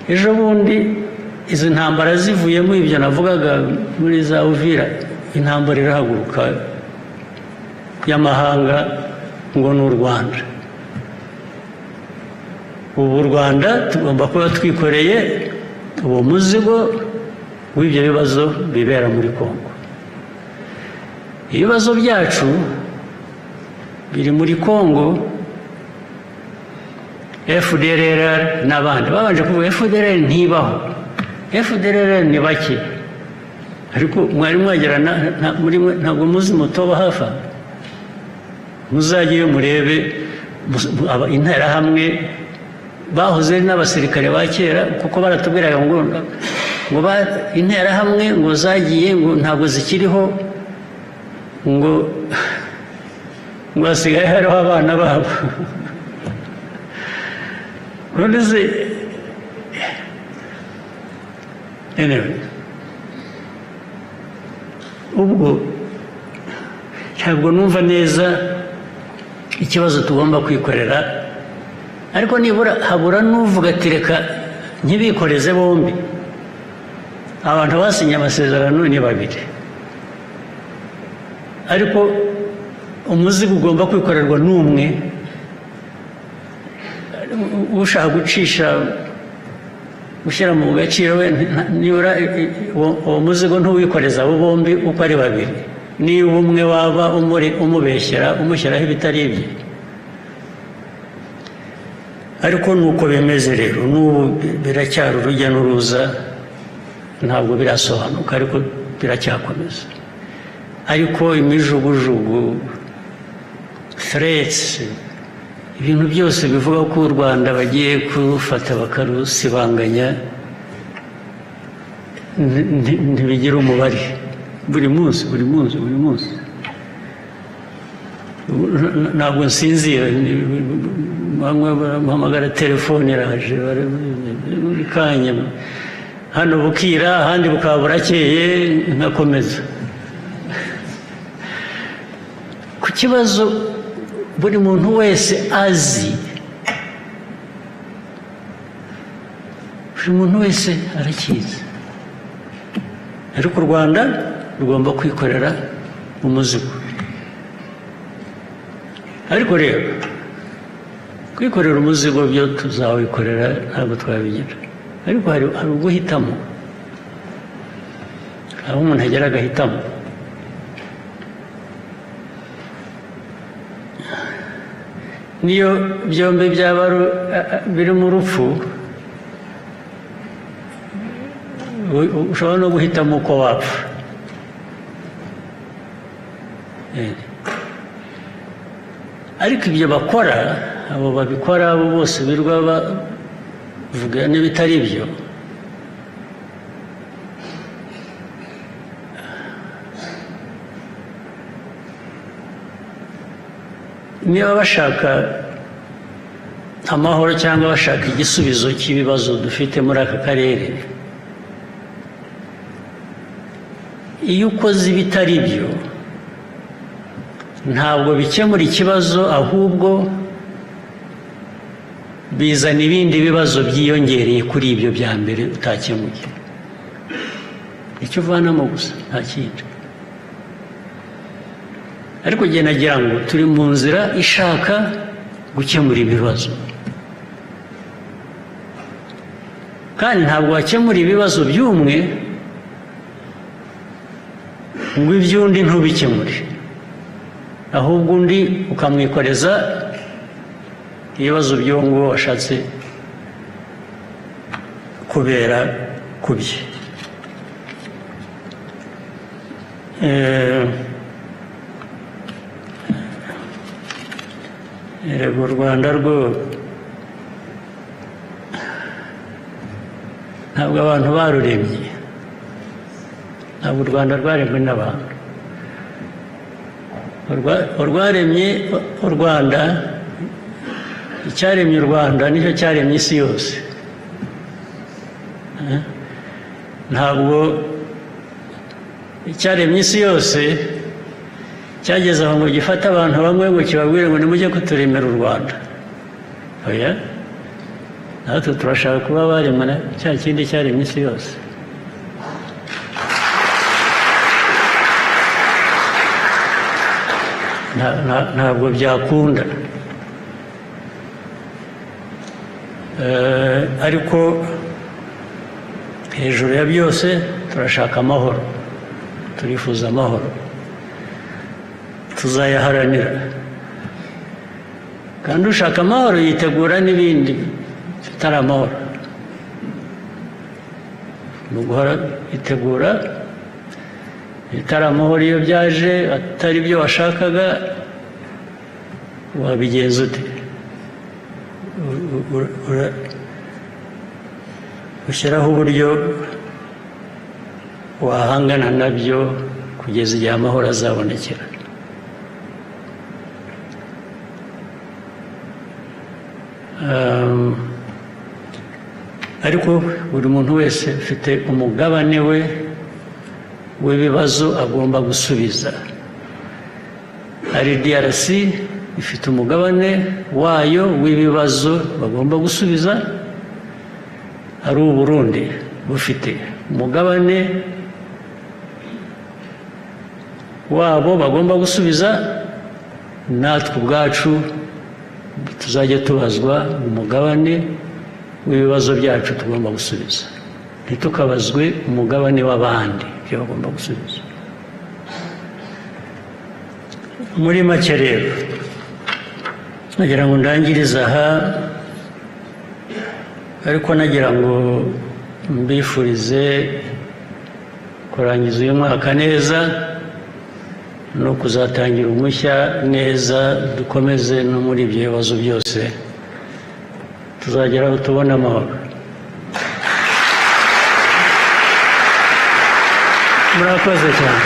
ejo bundi izi ntambara zivuyemo ibyo navugaga muri za Uvira, intambara irahaguruka y'amahanga ngo ni u Rwanda. ubu u Rwanda tugomba kuba twikoreye uwo muzigo w'ibyo bibazo bibera muri Kongo. Ibibazo byacu biri muri Kongo. FDLR n'abandi babanje kuvuga FDLR ntibaho, FDLR ni bake, ariko mwari mwagera muri mwe ntabwo muzi mutoba hafa, muzagiye murebe interahamwe bahoze n'abasirikare ba kera, kuko baratubwiraga ngo interahamwe ngo zagiye ngo ntabwo zikiriho, ngo hasigaye hariho abana babo. None se anyway, ubwo ntabwo numva neza ikibazo tugomba kwikorera, ariko nibura habura n'uvuga ati reka ntibikoreze bombi. Abantu basinye amasezerano ni babiri, ariko umuzigo ugomba kwikorerwa n'umwe. Ushaka gushyira mu gaciro we, nibura uwo muzigo ntuwikoreza abo bombi uko ari babiri. Niba umwe waba umubeshyera umushyiraho ibitari ibye. Ariko nuko bimeze rero, n'ubu biracyari urujya n'uruza, ntabwo birasobanuka, ariko biracyakomeza. Ariko imijugujugu, threats, ibintu byose bivuga ko u Rwanda bagiye kurufata bakarusibanganya ntibigira umubare. Buri munsi ntabwo nsinzira, bamwe bahamagara telefone iraje buri kanya, hano bukira ahandi bukaba burakeye, nkakomeza ku kibazo buri muntu wese azi. Buri muntu wese arakizi, ariko u Rwanda rugomba kwikorera umuzigo. Ariko rero kwikorera umuzigo byo tuzawikorera, ntabwo twabigira, ariko hari uguhitamo, aho umuntu agera agahitamo. Niyo byombi byaba biri mu rupfu, ushobora no guhitamo uko wapfa. Ariko ibyo bakora, abo babikora, abo bose birwa bavuga n'ibitari byo, niba bashaka amahoro cyangwa bashaka igisubizo cy'ibibazo dufite muri aka karere, iyo ukoze ibitari byo ntabwo bikemura ikibazo, ahubwo bizana ibindi bibazo byiyongereye kuri ibyo bya mbere utakemuye. Icyo uvanamo gusa, nta kindi. Ariko njye nagira ngo turi mu nzira ishaka gukemura ibibazo, kandi ntabwo wakemura ibibazo by'umwe ngo iby'undi ntubikemure, ahubwo undi ukamwikoreza ibibazo by'uwo nguwo washatse kubera ku bye. Erega u Rwanda rwo ntabwo abantu baruremye, ntabwo u Rwanda rwaremwe n'abantu. Urwaremye u Rwanda, icyaremye u Rwanda nicyo cyaremye isi yose. Ntabwo icyaremye isi yose cyageze aho ngo gifate abantu bamwe ngo kibabwire ngo nimujye kuturemera u Rwanda. Oya, natwe turashaka kuba baremwe na cya kindi cyaremye isi yose. Ntabwo byakunda, ariko hejuru ya byose turashaka amahoro, turifuza amahoro, tuzayaharanira. Kandi ushaka amahoro yitegura n'ibindi bitari amahoro. Ni uguhora yitegura bitari amahoro. Iyo byaje atari byo washakaga, wabigenza ute? Ushyiraho uburyo wahangana nabyo kugeza igihe amahoro azabonekera. Ariko buri muntu wese afite umugabane we w'ibibazo agomba gusubiza. Hari DRC ifite umugabane wayo w'ibibazo bagomba gusubiza, hari u Burundi bufite umugabane wabo bagomba gusubiza, natwe ubwacu tuzajya tubazwa umugabane w'ibibazo byacu tugomba gusubiza, ntitukabazwe umugabane w'abandi ibyo bagomba gusubiza. Muri make rero nagira ngo ndangirize aha, ariko nagira ngo mbifurize kurangiza uyu mwaka neza no kuzatangira umushya neza. Dukomeze no muri ibyo bibazo byose tuzageraho tubona amahoro. Murakoze cyane.